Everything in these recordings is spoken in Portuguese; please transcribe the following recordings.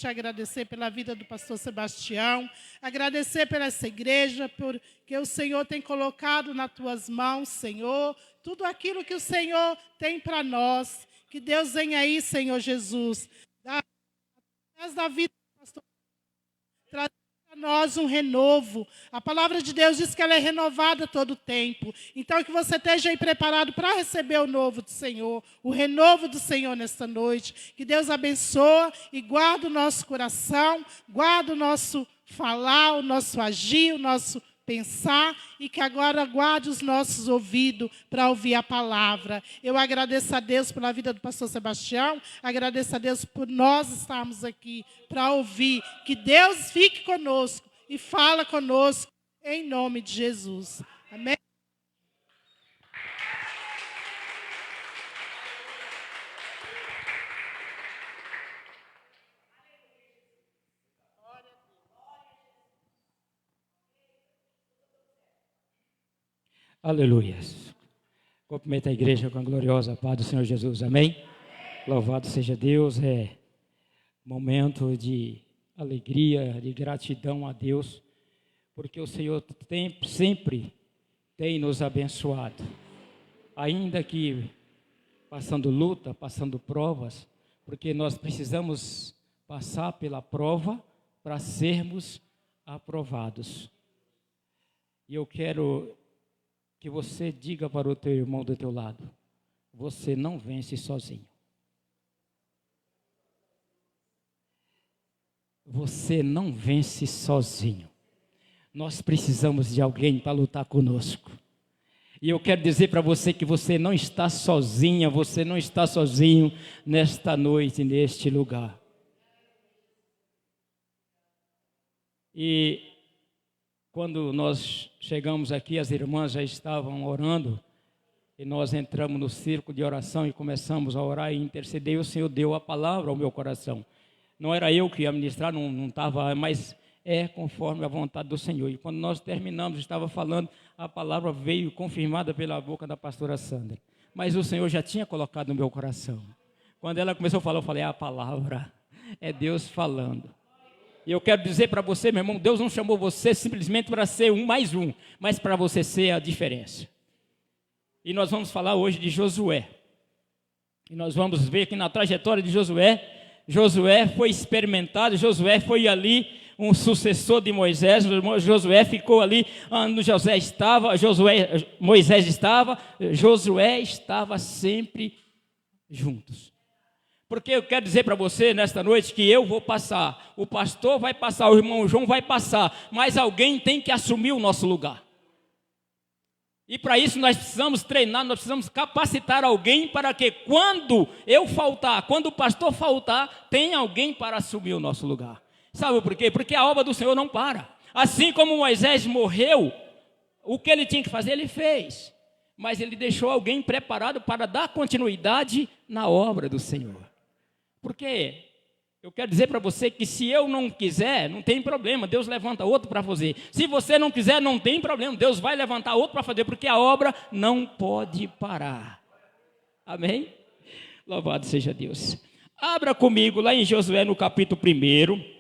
te agradecer pela vida do pastor Sebastião, agradecer por essa igreja, porque o Senhor tem colocado nas tuas mãos, Senhor, tudo aquilo que o Senhor tem para nós. Que Deus venha aí, Senhor Jesus, através da vida do pastor, trazer para nós um renovo. A palavra de Deus diz que ela é renovada todo o tempo. Então, que você esteja aí preparado para receber o novo do Senhor, o renovo do Senhor nesta noite. Que Deus abençoe e guarde o nosso coração, guarde o nosso falar, o nosso agir, o nosso pensar, e que agora guarde os nossos ouvidos para ouvir a palavra. Eu agradeço a Deus pela vida do pastor Sebastião, agradeço a Deus por nós estarmos aqui para ouvir. Que Deus fique conosco e fala conosco em nome de Jesus. Amém? Aleluia. Cumprimento a igreja com a gloriosa paz do Senhor Jesus. Amém? Louvado seja Deus. É momento de alegria, de gratidão a Deus, porque o Senhor sempre tem nos abençoado. Ainda que passando luta, passando provas, porque nós precisamos passar pela prova para sermos aprovados. E eu quero que você diga para o teu irmão do teu lado: você não vence sozinho. Você não vence sozinho. Nós precisamos de alguém para lutar conosco. E eu quero dizer para você que você não está sozinha, você não está sozinho nesta noite, neste lugar. E quando nós chegamos aqui, as irmãs já estavam orando, e nós entramos no círculo de oração e começamos a orar e interceder, e o Senhor deu a palavra ao meu coração. Não era eu que ia ministrar, não estava, mas é conforme a vontade do Senhor. E quando nós terminamos, estava falando, a palavra veio confirmada pela boca da pastora Sandra. Mas o Senhor já tinha colocado no meu coração. Quando ela começou a falar, eu falei: a palavra é Deus falando. E eu quero dizer para você, meu irmão, Deus não chamou você simplesmente para ser um mais um, mas para você ser a diferença. E nós vamos falar hoje de Josué. E nós vamos ver que na trajetória de Josué foi experimentado, Josué foi ali um sucessor de Moisés. Josué ficou ali onde Moisés estava, Josué estava sempre juntos. Porque eu quero dizer para você nesta noite que eu vou passar, o pastor vai passar, o irmão João vai passar, mas alguém tem que assumir o nosso lugar. E para isso nós precisamos treinar, nós precisamos capacitar alguém para que quando eu faltar, quando o pastor faltar, tem alguém para assumir o nosso lugar. Sabe por quê? Porque a obra do Senhor não para. Assim como Moisés morreu, o que ele tinha que fazer, ele fez. Mas ele deixou alguém preparado para dar continuidade na obra do Senhor. Porque eu quero dizer para você que se eu não quiser, não tem problema, Deus levanta outro para fazer. Se você não quiser, não tem problema, Deus vai levantar outro para fazer, porque a obra não pode parar. Amém? Louvado seja Deus. Abra comigo lá em Josué no capítulo 1.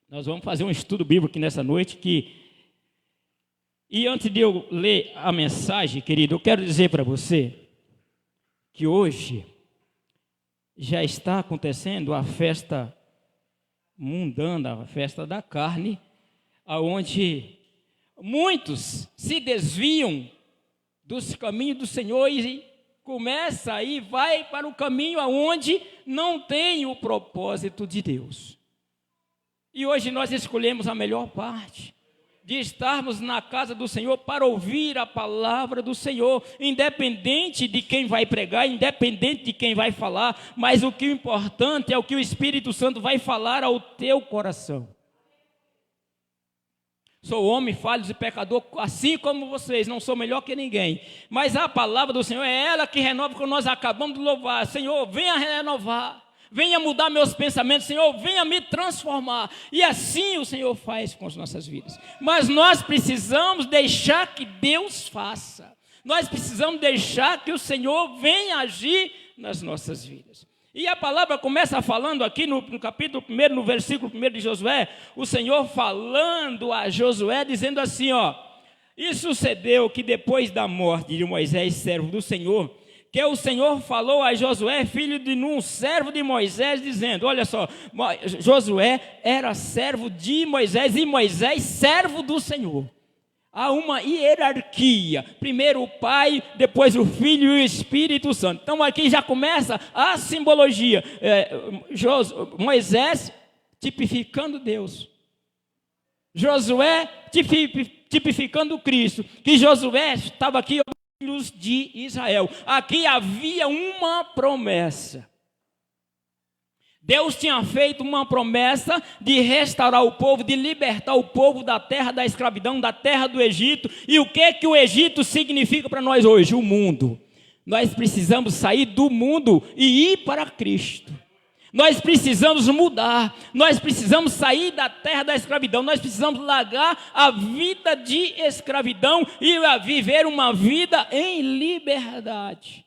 Nós vamos fazer um estudo bíblico aqui nessa noite. E antes de eu ler a mensagem, querido, eu quero dizer para você que hoje já está acontecendo a festa mundana, a festa da carne, aonde muitos se desviam dos caminhos do Senhor e começa aí, vai para o caminho aonde não tem o propósito de Deus. E hoje nós escolhemos a melhor parte, de estarmos na casa do Senhor para ouvir a palavra do Senhor, independente de quem vai pregar, independente de quem vai falar, mas o que é importante é o que o Espírito Santo vai falar ao teu coração. Sou homem, falho e pecador, assim como vocês, não sou melhor que ninguém, mas a palavra do Senhor é ela que renova, como nós acabamos de louvar. Senhor, venha renovar, venha mudar meus pensamentos, Senhor, venha me transformar. E assim o Senhor faz com as nossas vidas. Mas nós precisamos deixar que Deus faça. Nós precisamos deixar que o Senhor venha agir nas nossas vidas. E a palavra começa falando aqui no capítulo 1, no versículo 1 de Josué, o Senhor falando a Josué, dizendo assim, ó, e sucedeu que depois da morte de Moisés, servo do Senhor, que o Senhor falou a Josué, filho de Nun, servo de Moisés, dizendo, olha só, Josué era servo de Moisés e Moisés servo do Senhor. Há uma hierarquia, primeiro o Pai, depois o Filho e o Espírito Santo. Então aqui já começa a simbologia, Moisés tipificando Deus, Josué tipificando Cristo, que Josué estava aqui, filhos de Israel. Aqui havia uma promessa. Deus tinha feito uma promessa de restaurar o povo, de libertar o povo da terra da escravidão, da terra do Egito. E o que o Egito significa para nós hoje? O mundo. Nós precisamos sair do mundo e ir para Cristo. Nós precisamos mudar, nós precisamos sair da terra da escravidão, nós precisamos largar a vida de escravidão e viver uma vida em liberdade.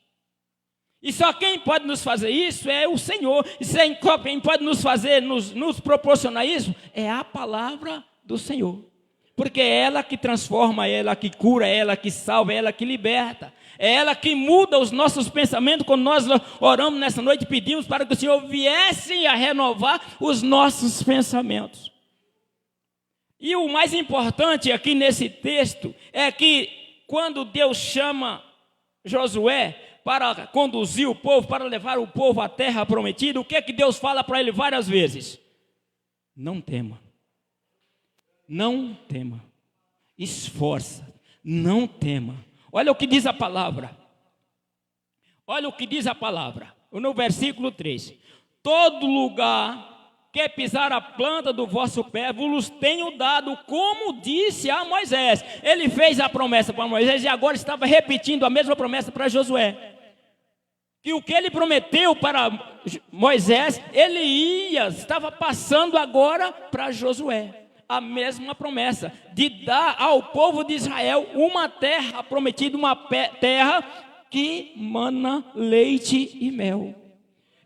E só quem pode nos fazer isso é o Senhor. E quem pode nos fazer, nos proporcionar isso, é a palavra do Senhor. Porque é ela que transforma, é ela que cura, é ela que salva, é ela que liberta. É ela que muda os nossos pensamentos. Quando nós oramos nessa noite, pedimos para que o Senhor viesse a renovar os nossos pensamentos. E o mais importante aqui nesse texto é que quando Deus chama Josué para conduzir o povo, para levar o povo à terra prometida, o que é que Deus fala para ele várias vezes? Não tema. Não tema. Esforça. Não tema. Olha o que diz a palavra. Olha o que diz a palavra. No versículo 3. Todo lugar que pisar a planta do vosso pé, vos tenho dado, como disse a Moisés. Ele fez a promessa para Moisés e agora estava repetindo a mesma promessa para Josué. Que o que ele prometeu para Moisés, estava passando agora para Josué. A mesma promessa de dar ao povo de Israel uma terra prometida, uma terra que mana leite e mel.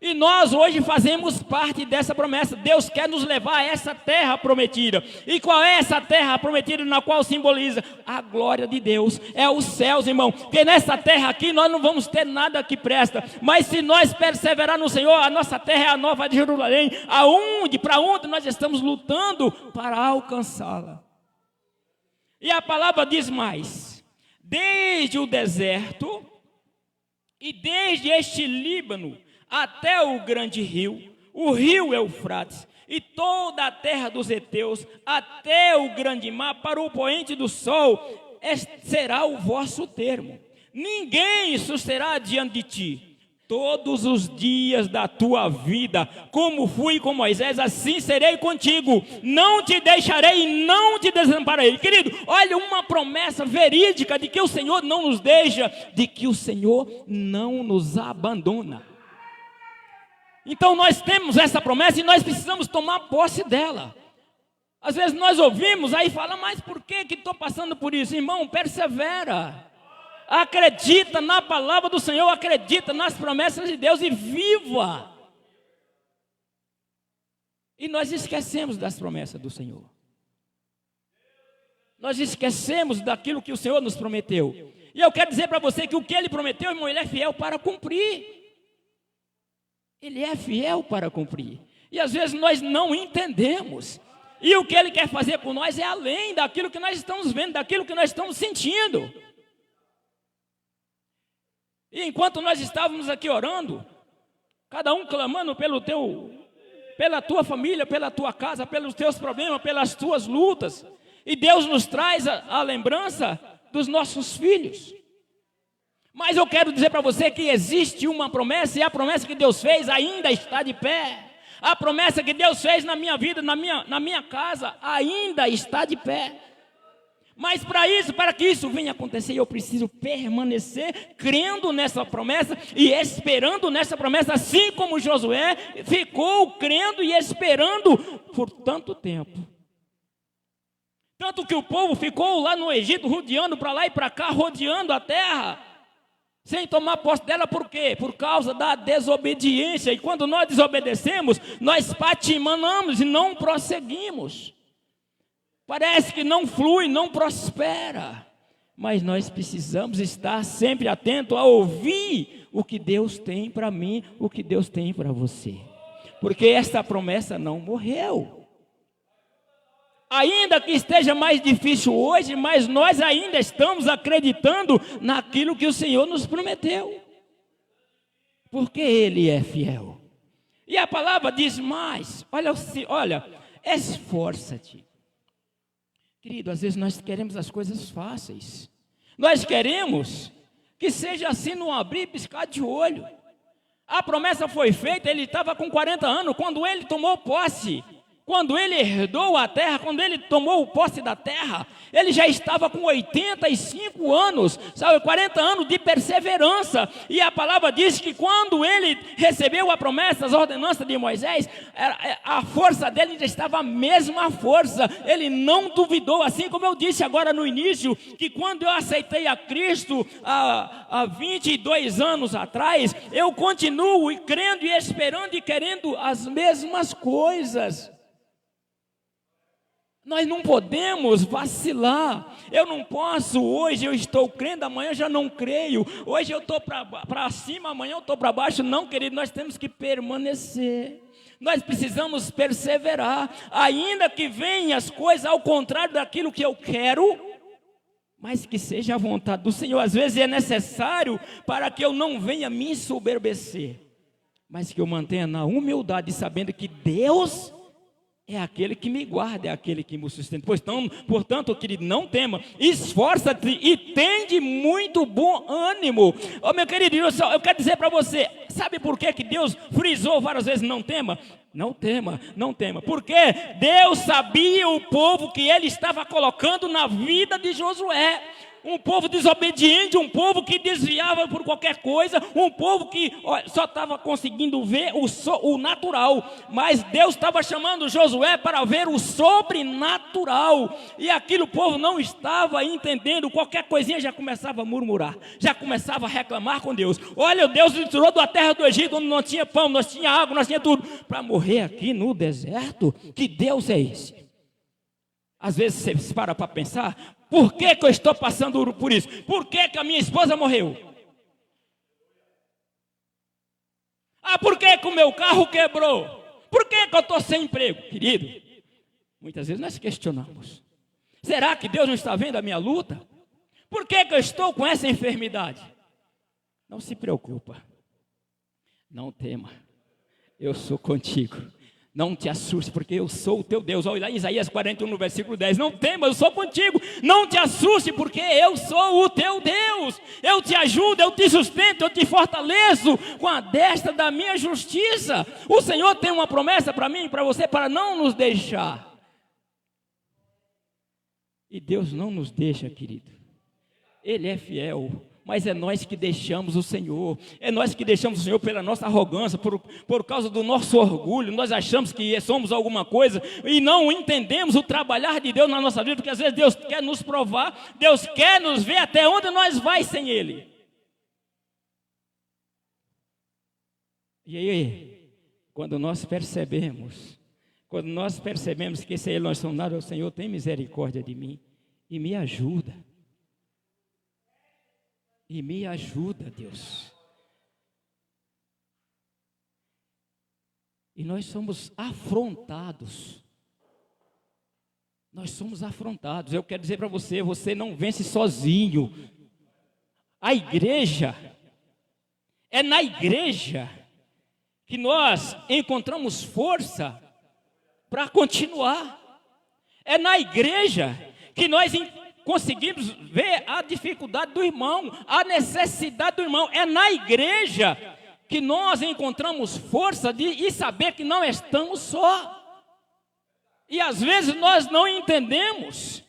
E nós hoje fazemos parte dessa promessa. Deus quer nos levar a essa terra prometida. E qual é essa terra prometida na qual simboliza? A glória de Deus. É os céus, irmão. Porque nessa terra aqui nós não vamos ter nada que presta. Mas se nós perseverar no Senhor, a nossa terra é a nova Jerusalém. Para onde nós estamos lutando para alcançá-la. E a palavra diz mais. Desde o deserto e desde este Líbano até o grande rio, o rio Eufrates, e toda a terra dos heteus, até o grande mar, para o poente do sol, será o vosso termo. Ninguém susterá diante de ti. Todos os dias da tua vida, como fui com Moisés, assim serei contigo. Não te deixarei e não te desampararei. Querido, olha uma promessa verídica de que o Senhor não nos deixa, de que o Senhor não nos abandona. Então nós temos essa promessa e nós precisamos tomar posse dela. Às vezes nós ouvimos, aí fala, mas por que estou passando por isso? Irmão, persevera. Acredita na palavra do Senhor, acredita nas promessas de Deus e viva. E nós esquecemos das promessas do Senhor. Nós esquecemos daquilo que o Senhor nos prometeu. E eu quero dizer para você que o que Ele prometeu, irmão, Ele é fiel para cumprir. Ele é fiel para cumprir. E às vezes nós não entendemos. E o que Ele quer fazer por nós é além daquilo que nós estamos vendo, daquilo que nós estamos sentindo. E enquanto nós estávamos aqui orando, cada um clamando pela tua família, pela tua casa, pelos teus problemas, pelas tuas lutas. E Deus nos traz a lembrança dos nossos filhos. Mas eu quero dizer para você que existe uma promessa, e a promessa que Deus fez ainda está de pé. A promessa que Deus fez na minha vida, na minha casa, ainda está de pé. Mas para que isso venha acontecer, eu preciso permanecer crendo nessa promessa e esperando nessa promessa, assim como Josué ficou crendo e esperando por tanto tempo. Tanto que o povo ficou lá no Egito, rodeando para lá e para cá, rodeando a terra. Sem tomar posse dela, por quê? Por causa da desobediência. E quando nós desobedecemos, nós patinamos e não prosseguimos. Parece que não flui, não prospera. Mas nós precisamos estar sempre atento a ouvir o que Deus tem para mim, o que Deus tem para você. Porque esta promessa não morreu. Ainda que esteja mais difícil hoje, mas nós ainda estamos acreditando naquilo que o Senhor nos prometeu. Porque Ele é fiel. E a palavra diz mais, olha, esforça-te. Querido, às vezes nós queremos as coisas fáceis. Nós queremos que seja assim no abrir e piscar de olho. A promessa foi feita, ele estava com 40 anos, quando ele tomou posse. Quando ele herdou a terra, quando ele tomou posse da terra, ele já estava com 85 anos, sabe, 40 anos de perseverança. E a palavra diz que quando ele recebeu a promessa, as ordenanças de Moisés, a força dele já estava a mesma força. Ele não duvidou, assim como eu disse agora no início, que quando eu aceitei a Cristo há 22 anos atrás, eu continuo crendo e esperando e querendo as mesmas coisas. Nós não podemos vacilar. Eu não posso, hoje eu estou crendo, amanhã já não creio. Hoje eu estou para cima, amanhã eu estou para baixo. Não, querido, nós temos que permanecer. Nós precisamos perseverar. Ainda que venham as coisas ao contrário daquilo que eu quero, mas que seja a vontade do Senhor. Às vezes é necessário para que eu não venha me ensoberbecer, mas que eu mantenha na humildade, sabendo que Deus é aquele que me guarda, é aquele que me sustenta. Portanto, querido, não tema, esforça-te e tende muito bom ânimo. Oh, meu querido, eu quero dizer para você, sabe por que Deus frisou várias vezes, não tema? Não tema, não tema. Porque Deus sabia o povo que ele estava colocando na vida de Josué. Um povo desobediente, um povo que desviava por qualquer coisa, um povo que só estava conseguindo ver o natural, mas Deus estava chamando Josué para ver o sobrenatural, e aquilo o povo não estava entendendo. Qualquer coisinha já começava a murmurar, já começava a reclamar com Deus. Olha, Deus nos tirou da terra do Egito, onde não tinha pão, nós tinha água, nós tinha tudo, para morrer aqui no deserto? Que Deus é esse? Às vezes você se para pensar, por que eu estou passando por isso? Por que a minha esposa morreu? Por que o meu carro quebrou? Por que eu estou sem emprego? Querido, muitas vezes nós questionamos. Será que Deus não está vendo a minha luta? Por que eu estou com essa enfermidade? Não se preocupa. Não tema. Eu sou contigo. Não te assuste, porque eu sou o teu Deus. Olha lá, Isaías 41, no versículo 10. Não temas, eu sou contigo. Não te assuste, porque eu sou o teu Deus. Eu te ajudo, eu te sustento, eu te fortaleço com a destra da minha justiça. O Senhor tem uma promessa para mim e para você, para não nos deixar. E Deus não nos deixa, querido. Ele é fiel. Mas é nós que deixamos o Senhor. É nós que deixamos o Senhor pela nossa arrogância, por causa do nosso orgulho. Nós achamos que somos alguma coisa e não entendemos o trabalhar de Deus na nossa vida, porque às vezes Deus quer nos provar, Deus quer nos ver até onde nós vai sem Ele. E aí, quando nós percebemos que se Ele nós somos nada, o Senhor tem misericórdia de mim e me ajuda. E me ajuda, Deus. E nós somos afrontados. Nós somos afrontados. Eu quero dizer para você, você não vence sozinho. A igreja, é na igreja que nós encontramos força para continuar. É na igreja que nós conseguimos ver a dificuldade do irmão, a necessidade do irmão. É na igreja que nós encontramos força e saber que não estamos só. E às vezes nós não entendemos.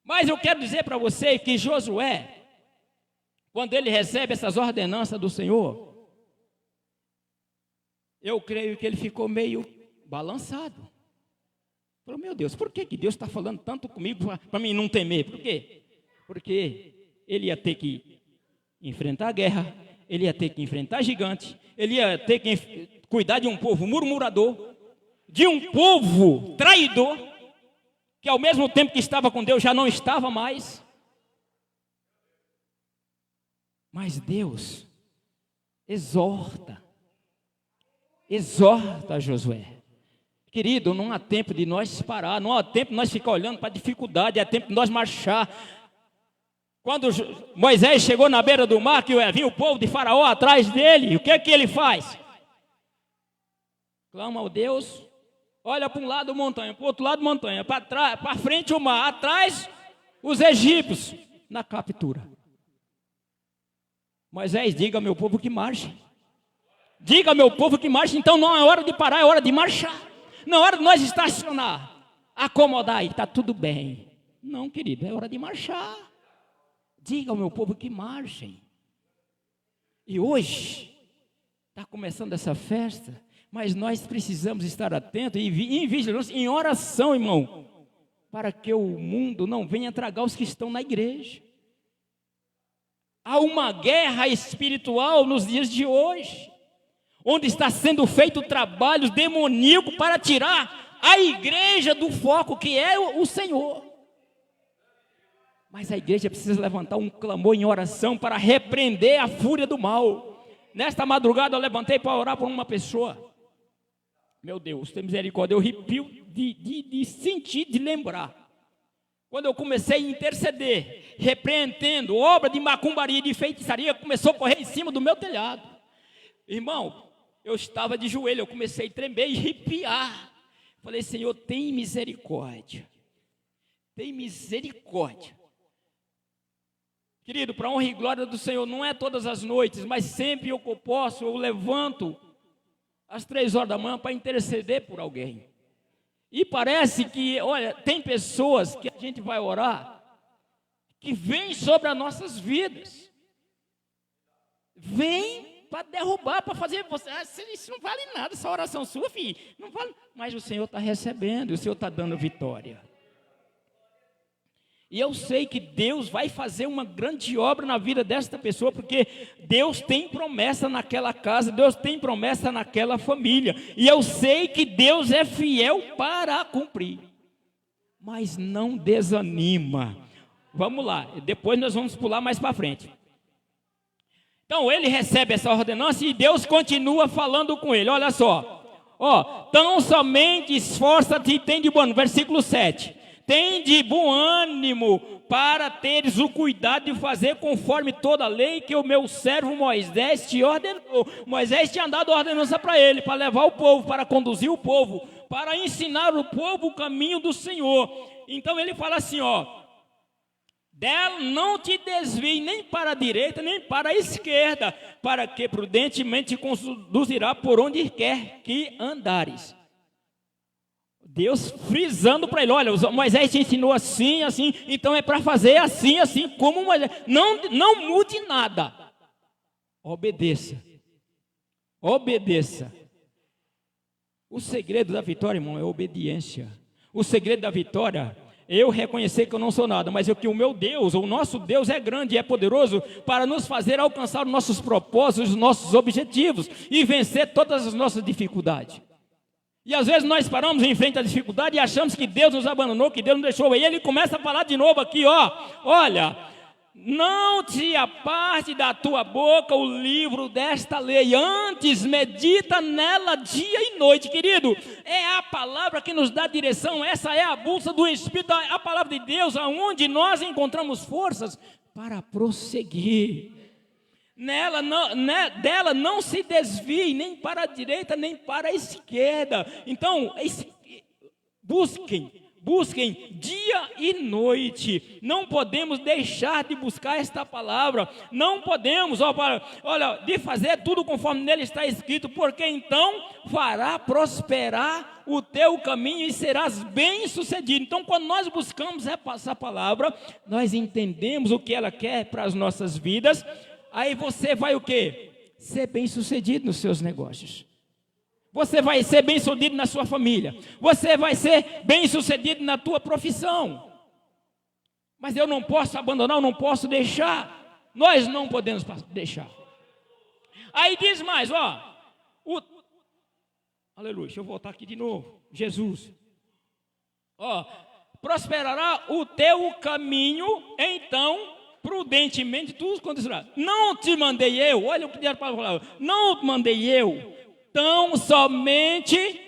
Mas eu quero dizer para você que Josué, quando ele recebe essas ordenanças do Senhor, eu creio que ele ficou meio balançado. Falou, meu Deus, por que Deus está falando tanto comigo para mim não temer? Por quê? Porque ele ia ter que enfrentar a guerra, ele ia ter que enfrentar gigante, ele ia ter que cuidar de um povo murmurador, de um povo traidor, que ao mesmo tempo que estava com Deus, já não estava mais. Mas Deus exorta Josué. Querido, não há tempo de nós parar, não há tempo de nós ficar olhando para a dificuldade, é tempo de nós marchar. Quando Moisés chegou na beira do mar, que vinha o povo de Faraó atrás dele, o que é que ele faz? Clama ao Deus, olha para um lado montanha, para o outro lado montanha, para frente o mar, atrás os egípcios, na captura. Moisés, diga ao meu povo que marche. Diga ao meu povo que marche, então não é hora de parar, é hora de marchar. Não é hora de nós estacionar, acomodar e está tudo bem. Não, querido, é hora de marchar. Diga ao meu povo que marchem. E hoje está começando essa festa, mas nós precisamos estar atentos e em vigilância, em oração, irmão, para que o mundo não venha tragar os que estão na igreja. Há uma guerra espiritual nos dias de hoje, onde está sendo feito trabalhos demoníacos para tirar a igreja do foco que é o Senhor. Mas a igreja precisa levantar um clamor em oração para repreender a fúria do mal. Nesta madrugada eu levantei para orar por uma pessoa. Meu Deus, tem misericórdia, eu arrepio de sentir, de lembrar. Quando eu comecei a interceder, repreendendo obra de macumbaria e de feitiçaria, começou a correr em cima do meu telhado. Irmão, eu estava de joelho, eu comecei a tremer e arrepiar. Falei, Senhor, tem misericórdia. Tem misericórdia. Querido, para a honra e glória do Senhor, não é todas as noites, mas sempre eu posso, eu levanto às 3 horas da manhã para interceder por alguém. E parece que, olha, tem pessoas que a gente vai orar, que vêm sobre as nossas vidas. Vem para derrubar, para fazer você. Isso não vale nada, essa oração sua, filho. Não vale. Mas o Senhor está recebendo, o Senhor está dando vitória. E eu sei que Deus vai fazer uma grande obra na vida desta pessoa, porque Deus tem promessa naquela casa, Deus tem promessa naquela família. E eu sei que Deus é fiel para cumprir. Mas não desanima. Vamos lá, depois nós vamos pular mais para frente. Então ele recebe essa ordenança e Deus continua falando com ele. Olha só. Tão somente esforça-te e tem de bom ânimo. Versículo 7. Tem de bom ânimo para teres o cuidado de fazer conforme toda a lei que o meu servo Moisés te ordenou. Moisés tinha dado ordenança para ele, para levar o povo, para conduzir o povo, para ensinar o povo o caminho do Senhor. Então ele fala assim, dela não te desvie nem para a direita, nem para a esquerda, para que prudentemente te conduzirá por onde quer que andares. Deus frisando para ele, olha, Moisés te ensinou assim, assim, então é para fazer assim, assim, como Moisés. Não mude nada. Obedeça. Obedeça. O segredo da vitória, irmão, é obediência. O segredo da vitória é eu reconhecer que eu não sou nada, mas que o meu Deus, o nosso Deus é grande e é poderoso para nos fazer alcançar os nossos propósitos, os nossos objetivos e vencer todas as nossas dificuldades. E às vezes nós paramos em frente à dificuldade e achamos que Deus nos abandonou, que Deus nos deixou. E ele começa a falar de novo aqui, olha, não te aparte da tua boca o livro desta lei, antes medita nela dia e noite. Querido, é a palavra que nos dá direção, essa é a bússola do Espírito, a palavra de Deus, aonde nós encontramos forças para prosseguir. Dela não se desvie nem para a direita nem para a esquerda. Então busquem dia e noite. Não podemos deixar de buscar esta palavra. Não podemos, de fazer tudo conforme nele está escrito, porque então fará prosperar o teu caminho e serás bem-sucedido. Então, quando nós buscamos essa palavra, nós entendemos o que ela quer para as nossas vidas. Aí você vai o quê? Ser bem-sucedido nos seus negócios. Você vai ser bem-sucedido na sua família. Você vai ser bem-sucedido na tua profissão. Mas eu não posso abandonar, eu não posso deixar. Nós não podemos deixar. Aí diz mais, ó. Aleluia, deixa eu voltar aqui de novo. Jesus. Ó, prosperará o teu caminho, então, prudentemente, tu conduziras. Não te mandei eu, olha o que diz a palavra. Não te mandei eu, tão somente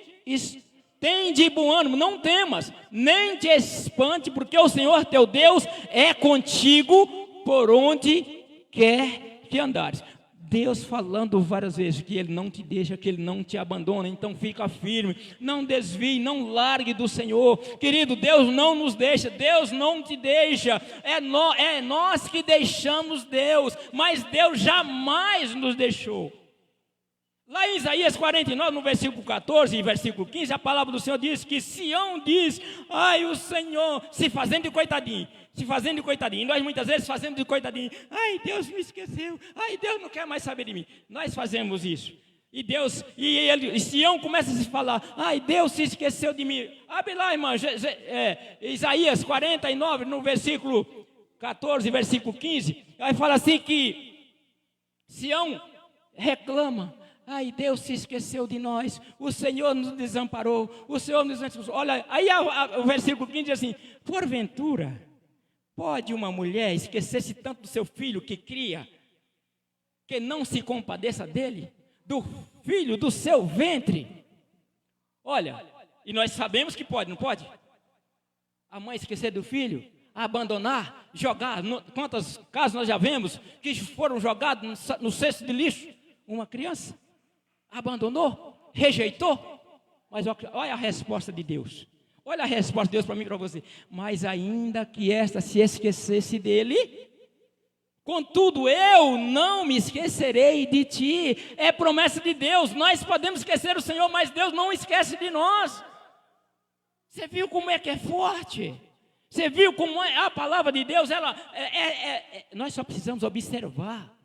tem de bom ânimo, não temas, nem te espante, porque o Senhor teu Deus é contigo por onde quer que andares. Deus falando várias vezes que Ele não te deixa, que Ele não te abandona, então fica firme, não desvie, não largue do Senhor. Querido, Deus não nos deixa, Deus não te deixa, é nós que deixamos Deus, mas Deus jamais nos deixou. Lá em Isaías 49, no versículo 14 e versículo 15, a palavra do Senhor diz que Sião diz, ai o Senhor, se fazendo de coitadinho, e nós muitas vezes fazemos de coitadinho, ai Deus me esqueceu, ai Deus não quer mais saber de mim, nós fazemos isso, e Sião começa a se falar, ai Deus se esqueceu de mim. Abre lá, irmã, Isaías 49, no versículo 14 e versículo 15, aí fala assim que Sião reclama, ai, Deus se esqueceu de nós, o Senhor nos desamparou, o Senhor nos desamparou. Olha, aí o versículo 15 diz assim, porventura, pode uma mulher esquecer-se tanto do seu filho que cria, que não se compadeça dele, do filho do seu ventre? Olha, e nós sabemos que pode, não pode? A mãe esquecer do filho, abandonar, jogar, quantos casos nós já vemos, que foram jogados no cesto de lixo, uma criança, abandonou, rejeitou, mas olha a resposta de Deus, olha a resposta de Deus para mim e para você, mas ainda que esta se esquecesse dele, contudo eu não me esquecerei de ti, é promessa de Deus, nós podemos esquecer o Senhor, mas Deus não esquece de nós. Você viu como é que é forte? Você viu como é a palavra de Deus, nós só precisamos observar,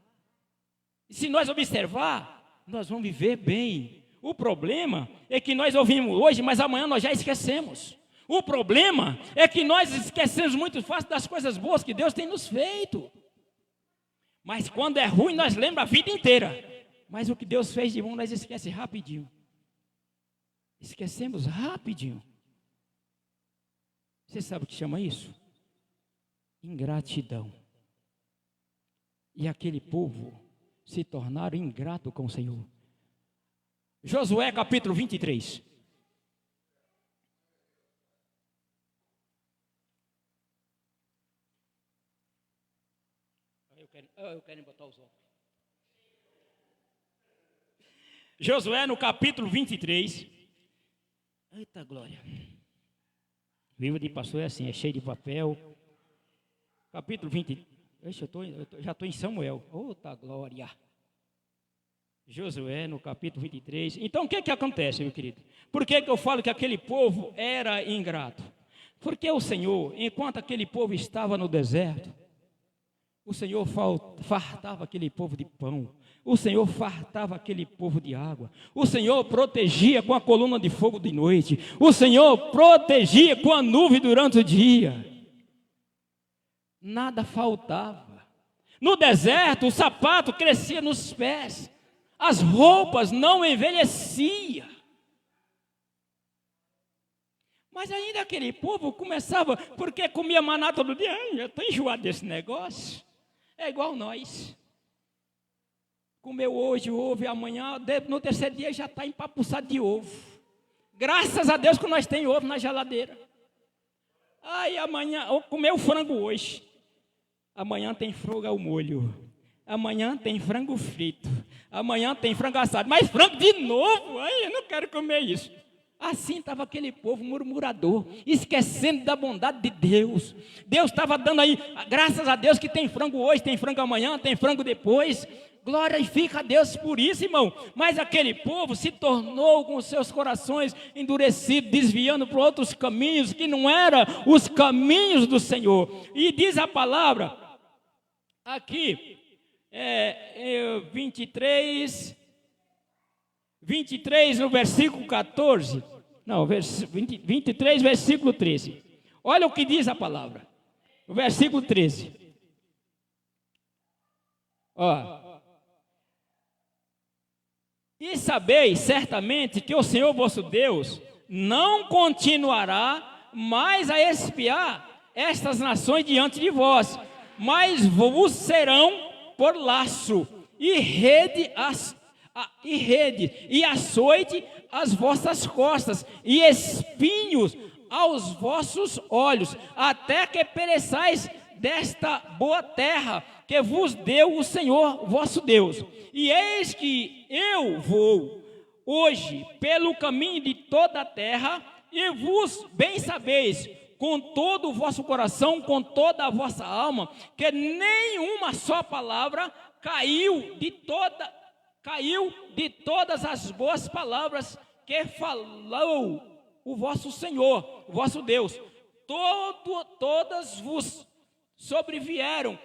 e se nós observar, nós vamos viver bem. O problema é que nós ouvimos hoje, mas amanhã nós já esquecemos. O problema é que nós esquecemos muito fácil das coisas boas que Deus tem nos feito. Mas quando é ruim, nós lembramos a vida inteira. Mas o que Deus fez de bom, nós esquecemos rapidinho. Esquecemos rapidinho. Você sabe o que chama isso? Ingratidão. E aquele povo se tornaram ingratos com o Senhor. Josué capítulo 23. Eu quero botar os óculos. Josué no capítulo 23. Eita glória. Livro de pastor é assim, é cheio de papel. Capítulo 23. Eu já estou em Samuel. Outra glória. Josué, no capítulo 23. Então, o que acontece, meu querido? Por que eu falo que aquele povo era ingrato? Porque o Senhor, enquanto aquele povo estava no deserto, o Senhor fartava aquele povo de pão. O Senhor fartava aquele povo de água. O Senhor protegia com a coluna de fogo de noite. O Senhor protegia com a nuvem durante o dia. Nada faltava. No deserto, o sapato crescia nos pés. As roupas não envelheciam. Mas ainda aquele povo começava, porque comia maná todo dia. Eu estou enjoado desse negócio. É igual nós. Comeu hoje ovo e amanhã, no terceiro dia já está empapuçado de ovo. Graças a Deus que nós temos ovo na geladeira. Aí amanhã, comeu frango hoje. Amanhã tem frango ao molho. Amanhã tem frango frito. Amanhã tem frango assado. Mas frango de novo? Ai, eu não quero comer isso. Assim estava aquele povo murmurador, esquecendo da bondade de Deus. Deus estava dando aí, graças a Deus que tem frango hoje, tem frango amanhã, tem frango depois. Glorifica a Deus por isso, irmão. Mas aquele povo se tornou com seus corações endurecidos, desviando para outros caminhos que não eram os caminhos do Senhor. E diz a palavra aqui, 23 no versículo 14, não, 23, versículo 13. Olha o que diz a palavra, o versículo 13. Ó. E sabeis certamente que o Senhor vosso Deus não continuará mais a espiar estas nações diante de vós, mas vos serão por laço e rede e açoite às vossas costas e espinhos aos vossos olhos, até que pereçais desta boa terra que vos deu o Senhor vosso Deus. E eis que eu vou hoje pelo caminho de toda a terra, e vos bem sabeis, com todo o vosso coração, com toda a vossa alma, que nenhuma só palavra caiu de todas as boas palavras que falou o vosso Senhor, o vosso Deus. Todas vos sobrevieram,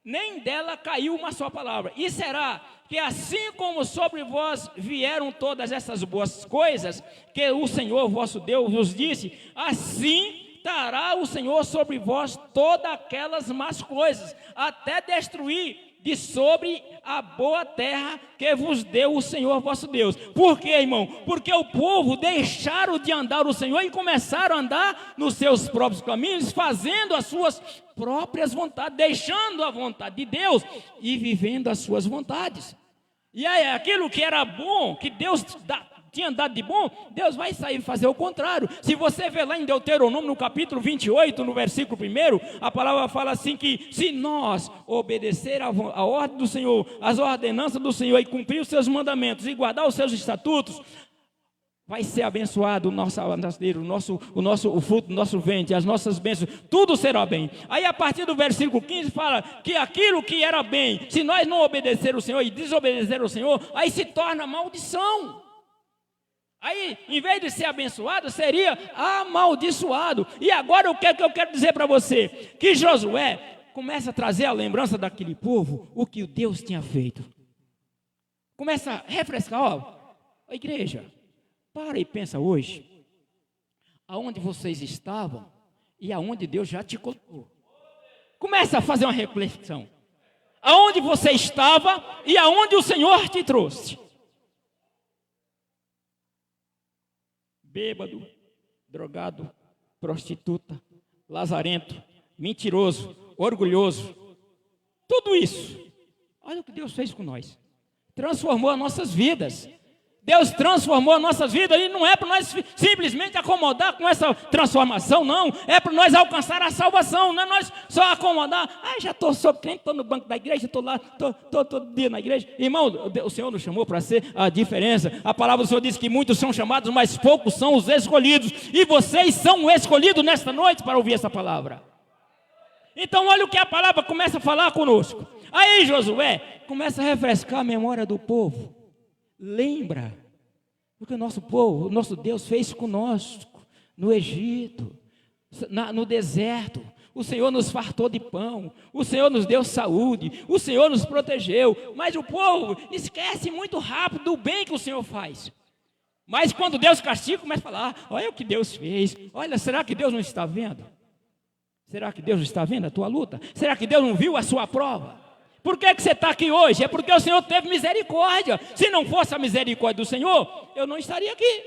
nem dela caiu uma só palavra. E será que assim como sobre vós vieram todas essas boas coisas que o Senhor vosso Deus vos disse, assim dará o Senhor sobre vós todas aquelas más coisas, até destruir de sobre a boa terra que vos deu o Senhor vosso Deus. Por quê, irmão? Porque o povo deixaram de andar o Senhor e começaram a andar nos seus próprios caminhos, fazendo as suas próprias vontades, deixando a vontade de Deus e vivendo as suas vontades. E aí, aquilo que era bom, que Deus tinha dado de bom, Deus vai sair fazer o contrário. Se você ver lá em Deuteronômio, no capítulo 28, no versículo 1, a palavra fala assim que se nós obedecer a ordem do Senhor, as ordenanças do Senhor e cumprir os seus mandamentos e guardar os seus estatutos, vai ser abençoado o nosso abençadeiro, o fruto do nosso ventre, as nossas bênçãos, tudo será bem. Aí a partir do versículo 15 fala que aquilo que era bem, se nós não obedecer o Senhor e desobedecer o Senhor, aí se torna maldição. Aí, em vez de ser abençoado, seria amaldiçoado. E agora o que é que eu quero dizer para você? Que Josué começa a trazer a lembrança daquele povo, o que Deus tinha feito. Começa a refrescar, ó, igreja, para e pensa hoje, aonde vocês estavam e aonde Deus já te colocou. Começa a fazer uma reflexão. Aonde você estava e aonde o Senhor te trouxe. Bêbado, drogado, prostituta, lazarento, mentiroso, orgulhoso, tudo isso. Olha o que Deus fez com nós. Transformou as nossas vidas. Deus transformou as nossas vidas e não é para nós simplesmente acomodar com essa transformação, não. É para nós alcançar a salvação, não é nós só acomodar. Já estou sob crente, estou no banco da igreja, estou lá, estou todo dia na igreja. Irmão, o Senhor nos chamou para ser a diferença. A palavra do Senhor diz que muitos são chamados, mas poucos são os escolhidos. E vocês são escolhidos nesta noite para ouvir essa palavra. Então olha o que a palavra começa a falar conosco. Aí Josué começa a refrescar a memória do povo. Lembra o que o nosso povo, o nosso Deus fez conosco no Egito, no deserto. O Senhor nos fartou de pão, o Senhor nos deu saúde, o Senhor nos protegeu. Mas o povo esquece muito rápido do bem que o Senhor faz. Mas quando Deus castiga, começa a falar, olha o que Deus fez. Olha, será que Deus não está vendo? Será que Deus não está vendo a tua luta? Será que Deus não viu a sua prova? Por que você está aqui hoje? É porque o Senhor teve misericórdia. Se não fosse a misericórdia do Senhor, eu não estaria aqui.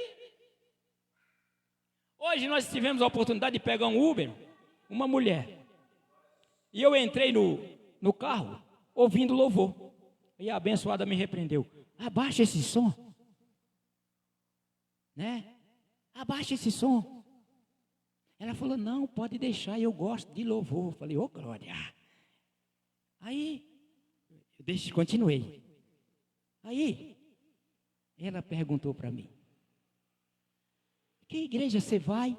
Hoje nós tivemos a oportunidade de pegar um Uber, uma mulher. E eu entrei no carro, ouvindo louvor. E a abençoada me repreendeu. Abaixa esse som. Né? Abaixa esse som. Ela falou, não, pode deixar, eu gosto de louvor. Eu falei, ô glória. Aí, continuei. Aí, ela perguntou para mim, que igreja você vai?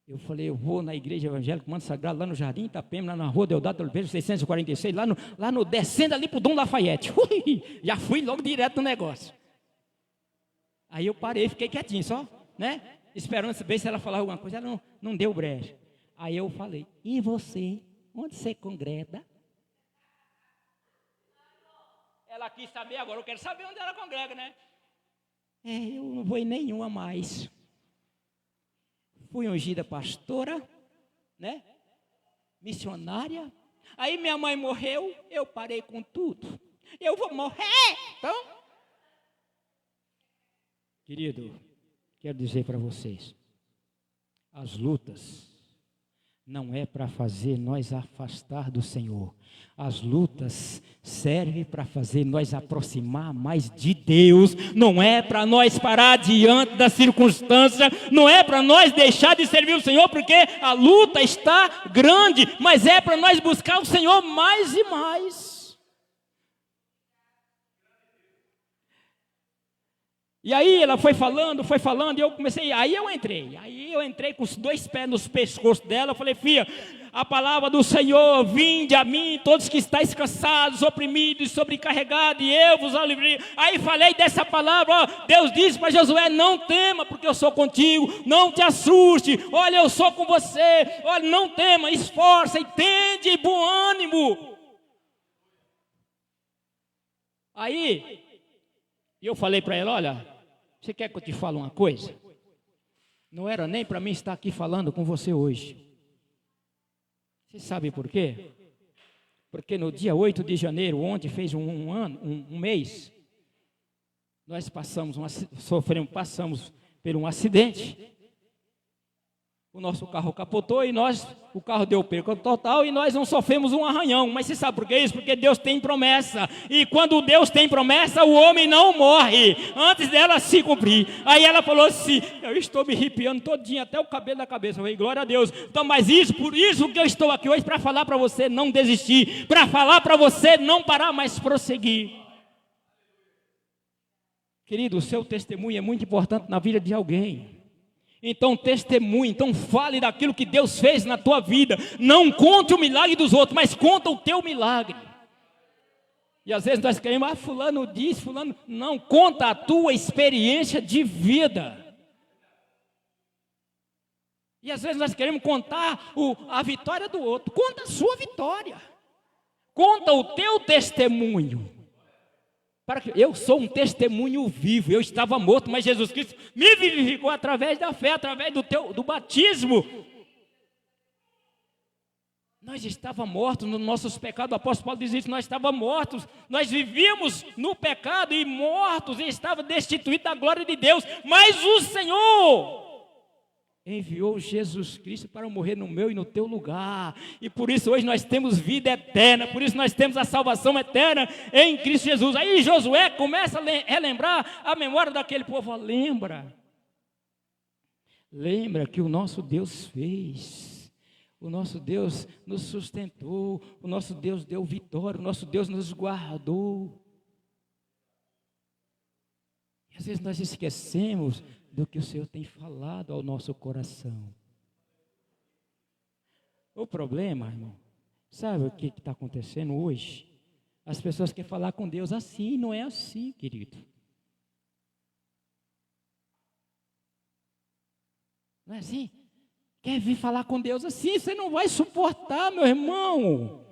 Eu falei, eu vou na igreja evangélica Manto Sagrado, lá no Jardim Itapema, lá na rua Deodato Oliveira, 646, lá no descendo ali para o Dom Lafayette. Já fui logo direto no negócio. Aí eu parei, fiquei quietinho só, né? Esperando ver se ela falava alguma coisa. Ela não deu brecha. Aí eu falei, e você? Onde você congrega? Ela quis saber, agora eu quero saber onde ela congrega, né? Eu não vou em nenhuma mais. Fui ungida pastora, né? Missionária, Aí minha mãe morreu, eu parei com tudo. Eu vou morrer, então. Querido, quero dizer para vocês, as lutas não é para fazer nós afastar do Senhor. As lutas servem para fazer nós aproximar mais de Deus. Não é para nós parar diante da circunstância. Não é para nós deixar de servir o Senhor, porque a luta está grande. Mas é para nós buscar o Senhor mais e mais. E aí ela foi falando, e eu comecei, aí eu entrei com os 2 pés nos pescoços dela, eu falei, filha, a palavra do Senhor, vinde a mim, todos que estáis cansados, oprimidos, sobrecarregados, e eu vos aliviarei. Aí falei dessa palavra, ó, Deus disse para Josué, não tema, porque eu sou contigo, não te assuste, olha, eu sou com você, olha, não tema, esforça e tende bom ânimo. Aí, eu falei para ela, olha, você quer que eu te fale uma coisa? Não era nem para mim estar aqui falando com você hoje. Você sabe por quê? Porque no dia 8 de janeiro, ontem fez um mês, nós passamos por um acidente. O nosso carro capotou e o carro deu perca total e nós não sofremos um arranhão. Mas você sabe por que isso? Porque Deus tem promessa. E quando Deus tem promessa, o homem não morre antes dela se cumprir. Aí ela falou assim, eu estou me arrepiando todinho, até o cabelo da cabeça. Eu falei, glória a Deus. Então, mas por isso que eu estou aqui hoje, para falar para você não desistir. Para falar para você não parar, mas prosseguir. Querido, o seu testemunho é muito importante na vida de alguém. Então testemunhe, então fale daquilo que Deus fez na tua vida. Não conte o milagre dos outros, mas conta o teu milagre. E às vezes nós queremos, fulano disse, fulano... Não, conta a tua experiência de vida. E às vezes nós queremos contar a vitória do outro. Conta a sua vitória. Conta o teu testemunho. Eu sou um testemunho vivo. Eu estava morto, mas Jesus Cristo me vivificou através da fé, através do batismo. Nós estávamos mortos nos nossos pecados. O apóstolo Paulo diz isso, nós estávamos mortos. Nós vivíamos no pecado e mortos, e estávamos destituídos da glória de Deus. Mas o Senhor enviou Jesus Cristo para morrer no meu e no teu lugar. E por isso hoje nós temos vida eterna. Por isso nós temos a salvação eterna em Cristo Jesus. Aí Josué começa a relembrar a memória daquele povo. Lembra que o nosso Deus fez. O nosso Deus nos sustentou. O nosso Deus deu vitória. O nosso Deus nos guardou. E às vezes nós esquecemos do que o Senhor tem falado ao nosso coração. O problema, irmão, sabe o que está acontecendo hoje? As pessoas querem falar com Deus assim, não é assim, querido. Não é assim? Quer vir falar com Deus assim, você não vai suportar, meu irmão.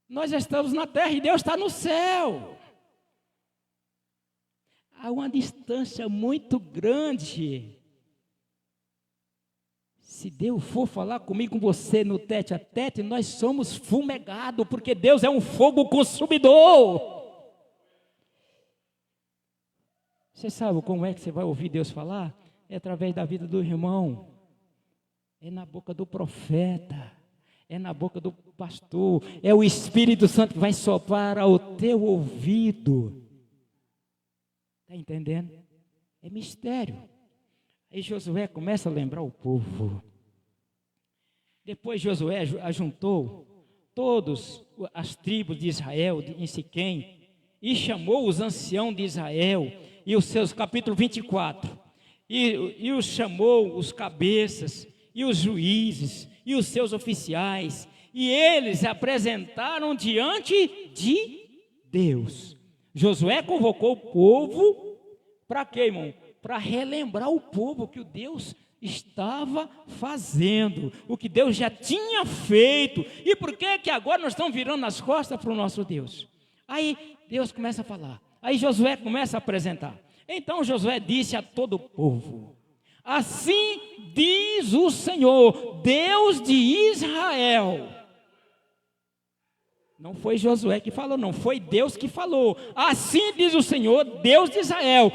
Nós já estamos na terra e Deus está no céu. Há uma distância muito grande. Se Deus for falar comigo, com você no tete a tete, nós somos fumegados, porque Deus é um fogo consumidor. Você sabe como é que você vai ouvir Deus falar? É através da vida do irmão, é na boca do profeta, é na boca do pastor, é o Espírito Santo que vai soprar ao teu ouvido. Está entendendo? É mistério. Aí Josué começa a lembrar o povo. Depois Josué ajuntou todas as tribos de Israel em Siquém e chamou os anciãos de Israel e os seus, capítulo 24, e os chamou os cabeças e os juízes e os seus oficiais, e eles se apresentaram diante de Deus. Josué convocou o povo para quê, irmão? Para relembrar o povo que o Deus estava fazendo, o que Deus já tinha feito. E por que agora nós estamos virando as costas para o nosso Deus? Aí Deus começa a falar, aí Josué começa a apresentar. Então Josué disse a todo o povo: assim diz o Senhor, Deus de Israel, Não foi Josué que falou, não, foi Deus que falou. Assim diz o Senhor, Deus de Israel: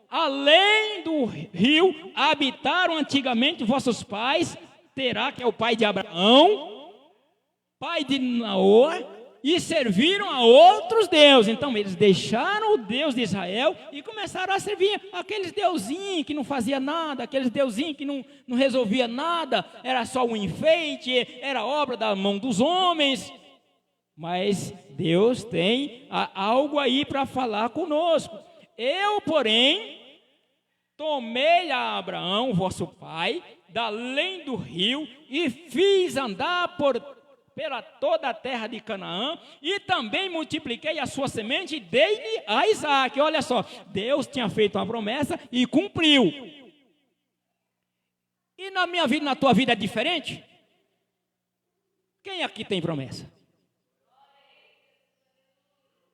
além do rio habitaram antigamente vossos pais, Terá, que é o pai de Abraão, pai de Naor, e serviram a outros deuses. Então eles deixaram o Deus de Israel e começaram a servir aqueles deusinhos que não fazia nada, aqueles deusinhos que não resolvia nada, era só um enfeite, era obra da mão dos homens. Mas Deus tem algo aí para falar conosco. Eu, porém, tomei a Abraão, vosso pai, da além do rio, e fiz andar pela toda a terra de Canaã, e também multipliquei a sua semente e dei-lhe a Isaque. Olha só, Deus tinha feito uma promessa e cumpriu. E na minha vida, na tua vida é diferente? Quem aqui tem promessa?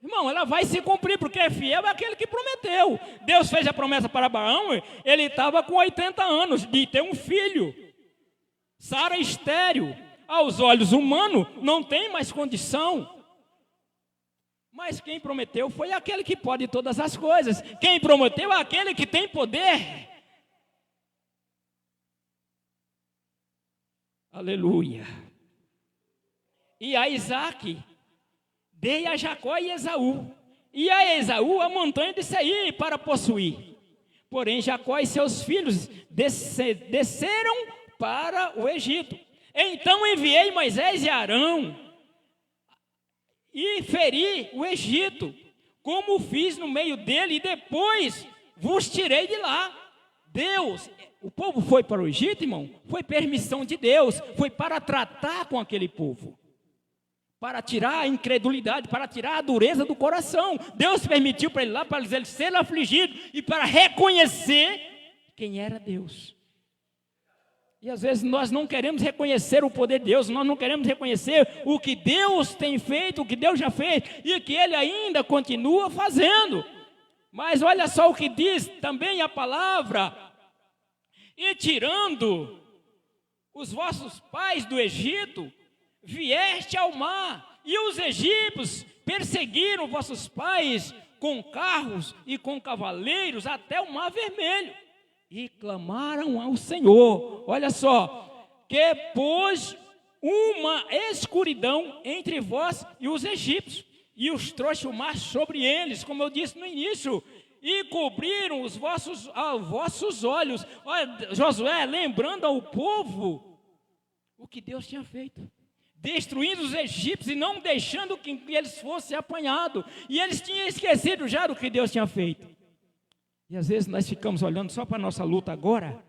Irmão, ela vai se cumprir, porque é fiel aquele que prometeu. Deus fez a promessa para Abraão, ele estava com 80 anos de ter um filho. Sara estéril, aos olhos humanos, não tem mais condição. Mas quem prometeu foi aquele que pode todas as coisas. Quem prometeu é aquele que tem poder. Aleluia. E a Isaque dei a Jacó e Esaú, e a Esaú a montanha de Seir para possuir. Porém Jacó e seus filhos desceram para o Egito. Então enviei Moisés e Arão e feri o Egito, como fiz no meio dele, e depois vos tirei de lá. Deus, o povo foi para o Egito, irmão, foi permissão de Deus, foi para tratar com aquele povo, para tirar a incredulidade, para tirar a dureza do coração. Deus permitiu para ele lá, para ele ser afligido e para reconhecer quem era Deus. E às vezes nós não queremos reconhecer o poder de Deus, nós não queremos reconhecer o que Deus tem feito, o que Deus já fez e que Ele ainda continua fazendo. Mas olha só o que diz também a palavra: e tirando os vossos pais do Egito, vieste ao mar, e os egípcios perseguiram vossos pais com carros e com cavaleiros até o mar vermelho, e clamaram ao Senhor. Olha só, que pôs uma escuridão entre vós e os egípcios, e os trouxe o mar sobre eles, como eu disse no início, e cobriram os vossos olhos. Olha, Josué lembrando ao povo o que Deus tinha feito, destruindo os egípcios e não deixando que eles fossem apanhados. E eles tinham esquecido já do que Deus tinha feito. E às vezes nós ficamos olhando só para a nossa luta agora,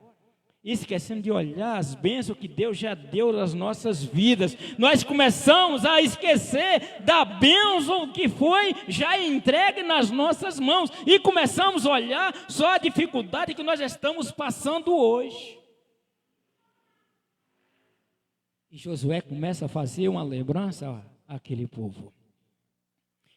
esquecendo de olhar as bênçãos que Deus já deu nas nossas vidas. Nós começamos a esquecer da bênção que foi já entregue nas nossas mãos, e começamos a olhar só a dificuldade que nós estamos passando hoje. E Josué começa a fazer uma lembrança àquele povo.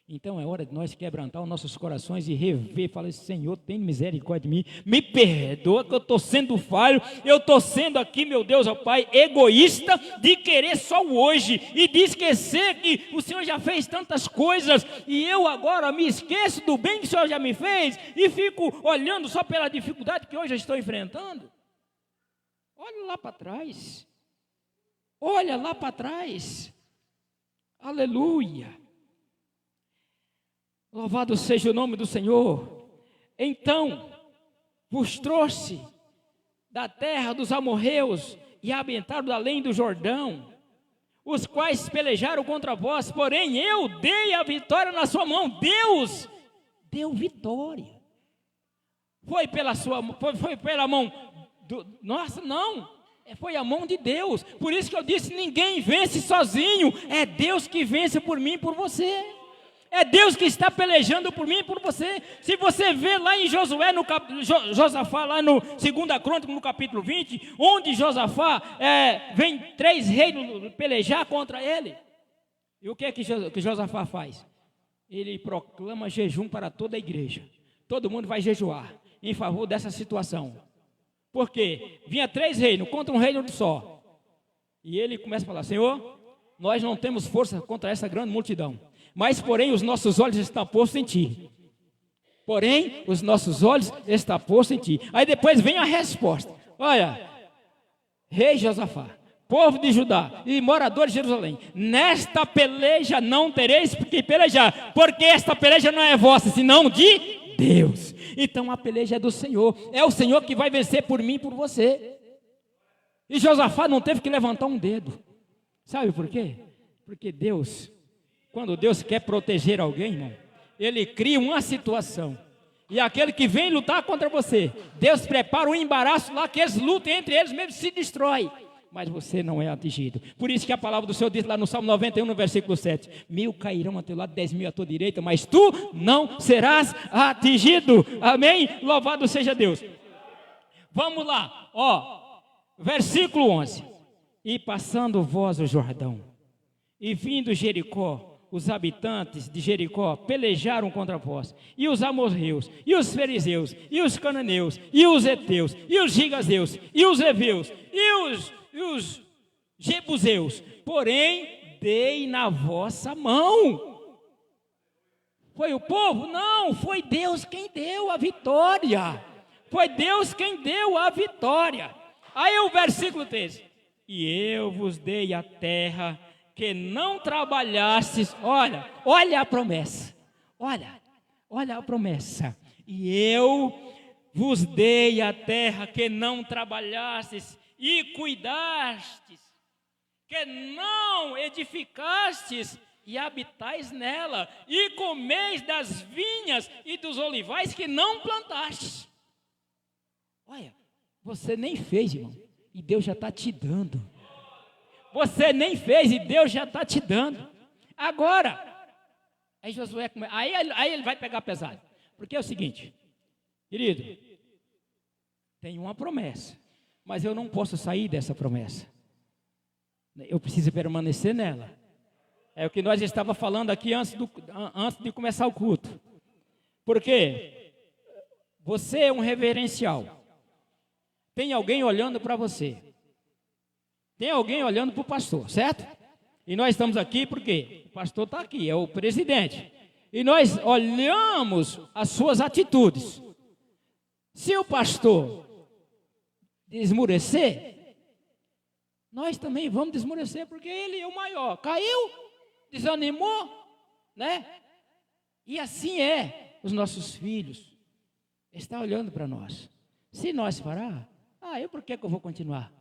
Então é hora de nós quebrantar os nossos corações e rever, falar: Senhor, tem misericórdia de mim, me perdoa que eu estou sendo falho, eu estou sendo aqui, meu Deus, ó Pai, egoísta, de querer só o hoje, e de esquecer que o Senhor já fez tantas coisas, e eu agora me esqueço do bem que o Senhor já me fez, e fico olhando só pela dificuldade que hoje eu estou enfrentando. Olha lá para trás. Olha lá para trás. Aleluia. Louvado seja o nome do Senhor. Então vos trouxe da terra dos amorreus e habitaram além do Jordão, os quais pelejaram contra vós, porém eu dei a vitória na sua mão. Deus deu vitória. Foi pela mão nossa, não. Foi a mão de Deus. Por isso que eu disse: ninguém vence sozinho. É Deus que vence por mim e por você. É Deus que está pelejando por mim e por você. Se você vê lá em Josué, Josafá, lá no 2 Crônicas, no capítulo 20, onde Josafá vem 3 reinos pelejar contra ele. E o que é que Josafá faz? Ele proclama jejum para toda a igreja. Todo mundo vai jejuar em favor dessa situação. Porque vinha 3 reinos contra um reino só. E ele começa a falar: Senhor, Nós não temos força contra essa grande multidão. Mas, porém, os nossos olhos estão postos em ti. Porém, os nossos olhos estão postos em ti. Aí depois vem a resposta. Olha, rei Josafá, povo de Judá e moradores de Jerusalém, nesta peleja não tereis que pelejar, porque esta peleja não é vossa, senão de Deus. Então a peleja é do Senhor. É o Senhor que vai vencer por mim e por você. E Josafá não teve que levantar um dedo. Sabe por quê? Porque Deus, quando Deus quer proteger alguém, irmão, Ele cria uma situação. E aquele que vem lutar contra você, Deus prepara um embaraço lá que eles lutam entre eles mesmos, se destrói. Mas você não é atingido. Por isso que a palavra do Senhor diz lá no Salmo 91, no versículo 7. 1000 cairão a teu lado, 10.000 à tua direita, mas tu não serás atingido. Amém? Louvado seja Deus. Vamos lá, ó, versículo 11. E passando vós o Jordão, e vindo Jericó, os habitantes de Jericó pelejaram contra vós, e os amorreus, e os fariseus, e os cananeus, e os heteus, e os gigazeus, e os heveus, e os jebuseus, porém dei na vossa mão. Foi o povo? Não, foi Deus quem deu a vitória. Foi Deus quem deu a vitória. Aí o versículo 13. E eu vos dei a terra que não trabalhastes. Olha a promessa. Olha a promessa. E eu vos dei a terra que não trabalhastes e cuidastes, que não edificastes e habitais nela, e comeis das vinhas e dos olivais que não plantastes. Olha, você nem fez, irmão, e Deus já está te dando. Você nem fez e Deus já está te dando. Agora, aí Josué, aí ele vai pegar pesado. Porque é o seguinte, querido, tem uma promessa, mas eu não posso sair dessa promessa. Eu preciso permanecer nela. É o que nós estávamos falando aqui antes de começar o culto. Porque você é um reverencial. Tem alguém olhando para você. Tem alguém olhando para o pastor, certo? E nós estamos aqui porque o pastor está aqui, é o presidente. E nós olhamos as suas atitudes. Se o pastor desmurecer, nós também vamos desmurecer, porque ele é o maior. Caiu, desanimou, né? E assim é, os nossos filhos estão olhando para nós. Se nós parar, por que eu vou continuar?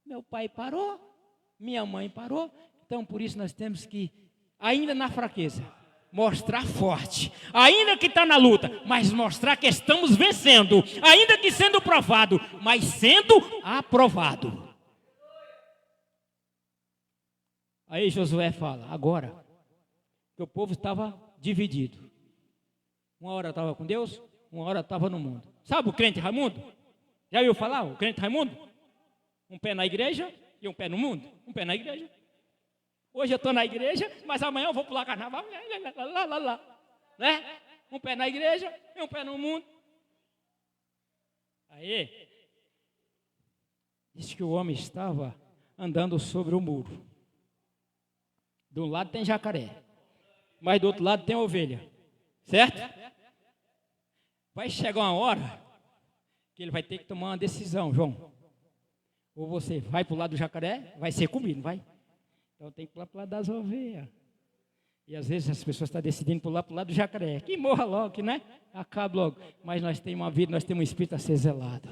Meu pai parou, minha mãe parou, então por isso nós temos que, ainda na fraqueza, mostrar forte, ainda que está na luta, mas mostrar que estamos vencendo, ainda que sendo provado, mas sendo aprovado. Aí Josué fala, agora, que o povo estava dividido. Uma hora estava com Deus, uma hora estava no mundo. Sabe o crente Raimundo? Já ouviu falar, o crente Raimundo? Um pé na igreja e um pé no mundo. Um pé na igreja. Hoje eu estou na igreja, mas amanhã eu vou pular carnaval. Né? Um pé na igreja e um pé no mundo. Aí, diz que o homem estava andando sobre o muro. De um lado tem jacaré, mas do outro lado tem ovelha. Certo? Vai chegar uma hora que ele vai ter que tomar uma decisão, João. Ou você vai para o lado do jacaré, vai ser comido, vai? Então tem que pular para o lado das ovelhas. E às vezes as pessoas estão decidindo pular para o lado do jacaré. Que morra logo, né? Acabe logo. Mas nós temos uma vida, nós temos um espírito a ser zelado.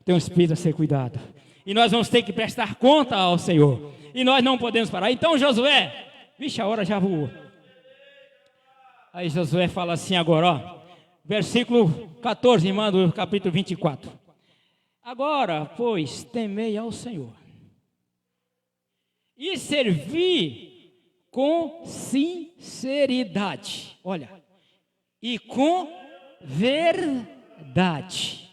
Tem um espírito a ser cuidado. E nós vamos ter que prestar conta ao Senhor. E nós não podemos parar. Então Josué, vixe, a hora já voou. Aí Josué fala assim agora, ó. Versículo 14, irmã, do capítulo 24. Agora, pois, temei ao Senhor e servi com sinceridade, olha, e com verdade,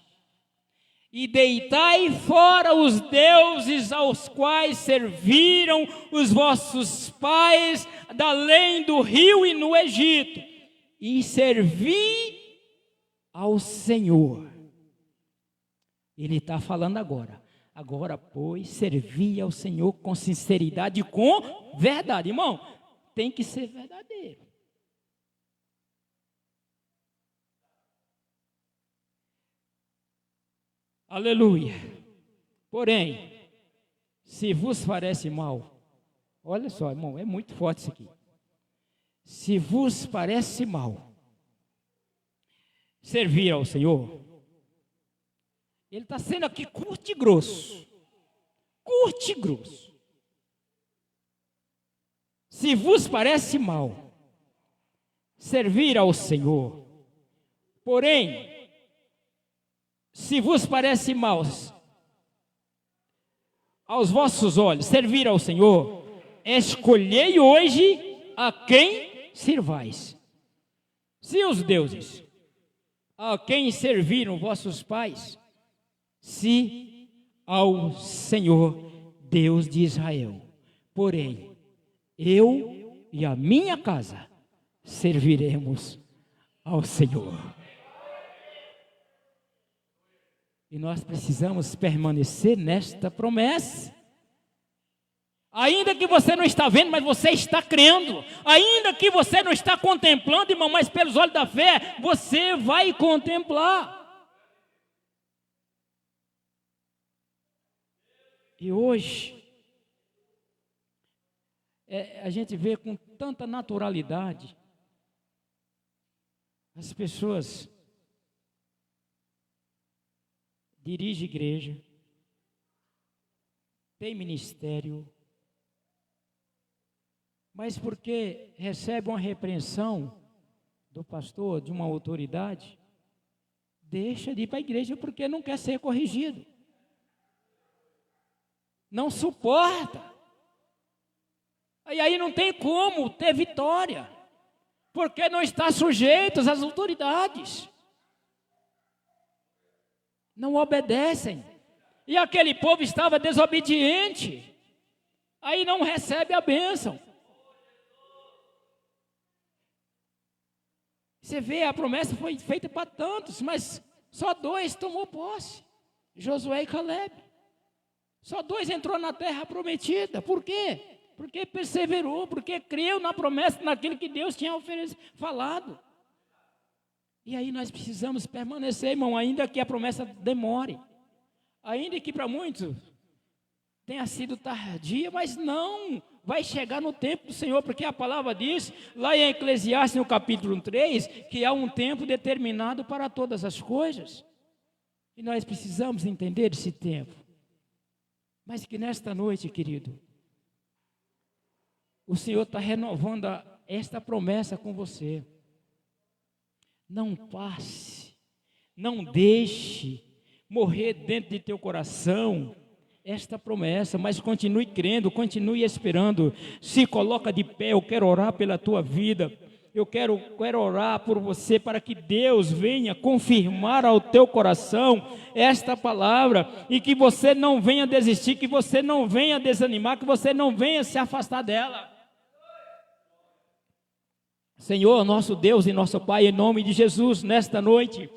e deitai fora os deuses aos quais serviram os vossos pais, da além do rio e no Egito, e servi ao Senhor. Ele está falando agora. Agora, pois, servi ao Senhor com sinceridade e com verdade. Irmão, tem que ser verdadeiro. Aleluia. Porém, se vos parece mal, olha só, irmão, é muito forte isso aqui. Se vos parece mal servir ao Senhor, ele está sendo aqui curto e grosso. Curto e grosso. Se vos parece mal servir ao Senhor, porém, se vos parece mal aos vossos olhos servir ao Senhor, escolhei hoje a quem sirvais. Se os deuses a quem serviram vossos pais, se ao Senhor Deus de Israel. Porém, eu e a minha casa serviremos ao Senhor. E nós precisamos permanecer nesta promessa. Ainda que você não está vendo, mas você está crendo. Ainda que você não está contemplando, irmão, mas pelos olhos da fé, você vai contemplar. E hoje, a gente vê com tanta naturalidade as pessoas dirigem igreja, tem ministério, mas porque recebe uma repreensão do pastor, de uma autoridade, deixa de ir para a igreja porque não quer ser corrigido. Não suporta. E aí não tem como ter vitória, porque não está sujeito às autoridades. Não obedecem. E aquele povo estava desobediente. Aí não recebe a bênção. Você vê, a promessa foi feita para tantos, mas só 2 tomou posse. Josué e Caleb. Só 2 entrou na terra prometida. Por quê? Porque perseverou, porque creu na promessa, naquilo que Deus tinha falado. E aí nós precisamos permanecer, irmão, ainda que a promessa demore. Ainda que para muitos tenha sido tardia, mas não vai chegar no tempo do Senhor, porque a palavra diz, lá em Eclesiastes, no capítulo 3, que há um tempo determinado para todas as coisas. E nós precisamos entender esse tempo. Mas que nesta noite, querido, o Senhor está renovando esta promessa com você. Não passe, não deixe morrer dentro de teu coração esta promessa, mas continue crendo, continue esperando. Se coloca de pé, eu quero orar pela tua vida. Eu quero orar por você para que Deus venha confirmar ao teu coração esta palavra e que você não venha desistir, que você não venha desanimar, que você não venha se afastar dela. Senhor, nosso Deus e nosso Pai, em nome de Jesus, nesta noite,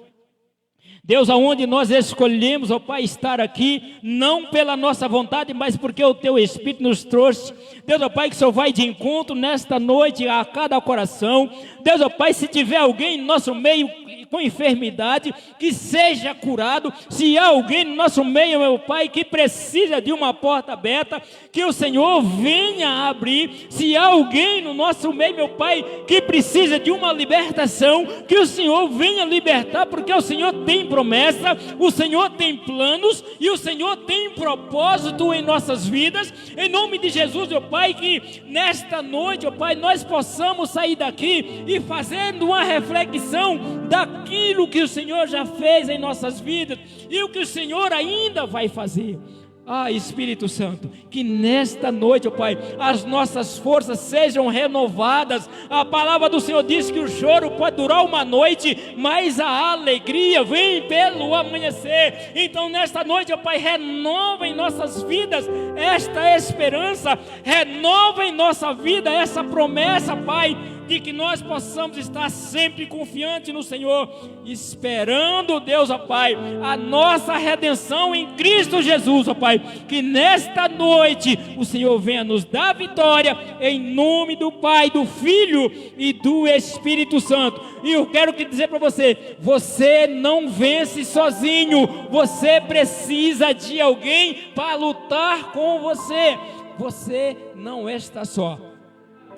Deus, aonde nós escolhemos, ó Pai, estar aqui, não pela nossa vontade, mas porque o Teu Espírito nos trouxe. Deus, ó Pai, que o Senhor vai de encontro nesta noite a cada coração. Deus, ó Pai, se tiver alguém no nosso meio com enfermidade, que seja curado. Se há alguém no nosso meio, meu Pai, que precisa de uma porta aberta, que o Senhor venha abrir. Se há alguém no nosso meio, meu Pai, que precisa de uma libertação, que o Senhor venha libertar, porque o Senhor tem promessa, o Senhor tem planos e o Senhor tem propósito em nossas vidas. Em nome de Jesus, meu Pai, que nesta noite, meu Pai, nós possamos sair daqui e fazendo uma reflexão daquilo que o Senhor já fez em nossas vidas e o que o Senhor ainda vai fazer. Ah, Espírito Santo, que nesta noite, ó Pai, as nossas forças sejam renovadas. A palavra do Senhor diz que o choro pode durar uma noite, mas a alegria vem pelo amanhecer. Então nesta noite, ó Pai, renova em nossas vidas esta esperança, renova em nossa vida essa promessa, Pai, de que nós possamos estar sempre confiantes no Senhor, esperando, Deus, ó Pai, a nossa redenção em Cristo Jesus, ó Pai, que nesta noite o Senhor venha nos dar vitória, em nome do Pai, do Filho e do Espírito Santo. E eu quero dizer para você, você não vence sozinho, você precisa de alguém para lutar com você. Você não está só.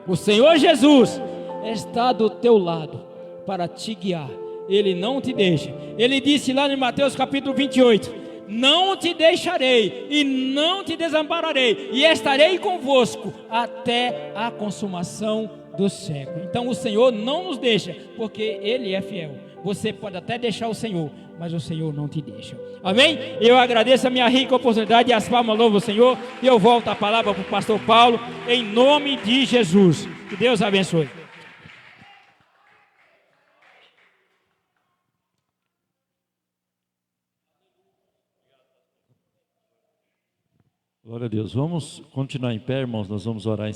O Senhor Jesus está do teu lado para te guiar. Ele não te deixa. Ele disse lá em Mateus capítulo 28: não te deixarei e não te desampararei, e estarei convosco até a consumação do século. Então o Senhor não nos deixa, porque Ele é fiel. Você pode até deixar o Senhor, mas o Senhor não te deixa. Amém? Eu agradeço a minha rica oportunidade e as palmas louvam o Senhor. E eu volto a palavra para o pastor Paulo, em nome de Jesus. Que Deus abençoe. Glória a Deus. Vamos continuar em pé, irmãos. Nós vamos orar em